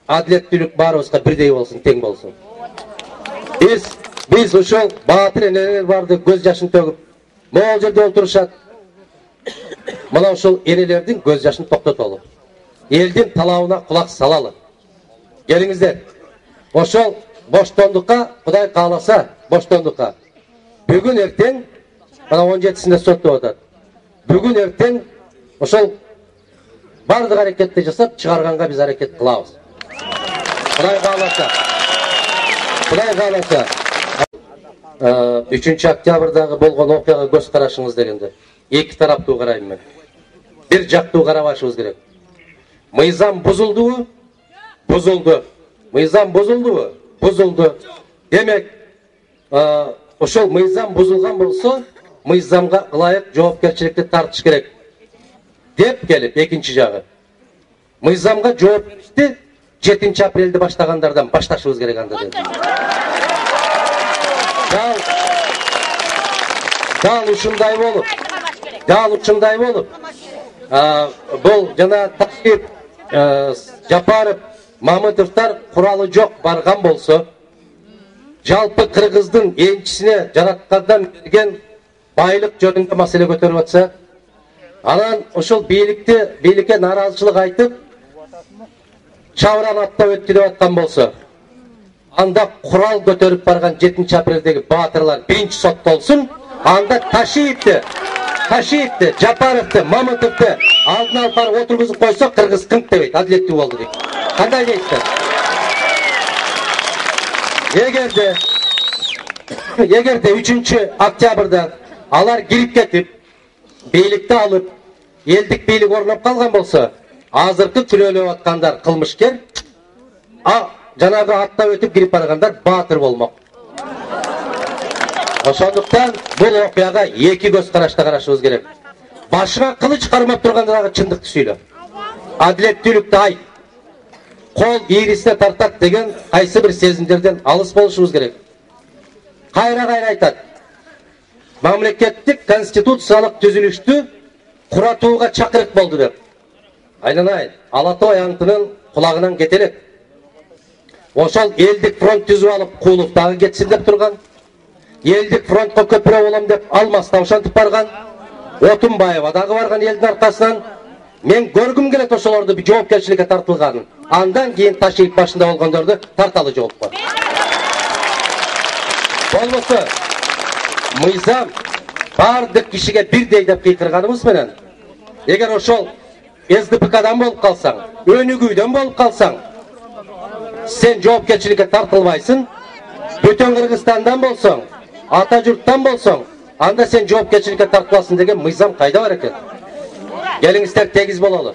адилеттүүлүк баарыбызга бирдей болсун, тең болсун. Биз ушул баатыр энелер барды көз жашын төгүп, могул жерде олтурушат. Мына ушул энелердин көз жашын токтотолу. Элдин талабына кулак салалы. Келиңиздер. Ошол боштондукка, Кудай кааласа, боштондукка. Бүгүн эртең, мына 17-синде соттоп атат. Бүгүн эртең ошол бардык аракетти жасап чыгарганга биз аракет кылабыз. Кудай кааласа. 3 октябрдагы болгон окуяга көз карашыңыз дегенде, эки тараптуу карайм мен. Бир жактуу карабашыбыз керек. Мыйзам бузулдубу? Бузулду. Мыйзам бузулдубу? Бузулду. Демек, ошол мыйзам бузулган болсо, мыйзамга ылайык жоопкерчиликти тартыш керек. Деп келип, экинчи жагы. Мыйзамга жоопкерчиликти 7 апрелди баштагандардан башташыбыз керек анда деди. Дал ушундай болуп, бул жана Такип, Жапаров, Мамытовтар куралы жок барган болсо, жалпы Кыргыздын энчисине жараткандан берген байлык жөнүндө маселе көтөрүп атса, анан ошол бийликке нааразычылык айтып, чабыран аттап өттү деп аткан болсо, анда курал көтөрүп барган 7 апрелдеги баатырлар биринчи соттолсун, анда Ташиевди, Жапаровду, Мамытовду алдын алып барып отургузуп койсо, Кыргыз кынк дебейт, адилеттүү болду дейт. Кандай дейсиздер? Эгерде 3 октябрда алар кирип кетип, бийликти алып, элдик бийлик орноп калган болсо, азыркы күнөөлөп аткандар кылмышкер, жанагы аттап өтүп кирип баргандар баатыр болмок. Ошондуктан бул окуяга эки көз карашта карашыбыз керек. Башыңа кылыч кармап тургандарға чындыкты сүйлө. Адилеттүүлүктү айт. Кол ийрисине тартат деген кайсы бир сезимдерден алыс болушубуз керек. Кайра айтат. Мамлекеттик конституциялык түзүлүштү куратууга чакырык болду деп. Айнанайын, Ала Тоо аңтынын кулагынан кетелек. Ошол элдик фронт түзүп алып, Куулов дагы кетсин деп турган. Элдик фронтко көпүрө болом деп Алмаста ошентип барган. Отунбаева дагы барган элдин аркасынан. Мен көргүм келет ошолорду жоопкерчиликке тартылганын. Андан кийин Ташиев башында болгондорду тарталы жоопко. Болбосо, мыйзам бардык кишиге бирдей деп кыйкырганыбыз менен, эгер ошол СДПКдан болуп калсаң, Өнүгүүдөн болуп калсаң, сен жоопкерчиликке тартылбайсың. Бүтөн Кыргызстандан болсоң, ата журттан болсоң, анда сен жоопкерчиликке тартыласың деген мыйзам кайда бар экен? Келиңиздер тегиз бололу.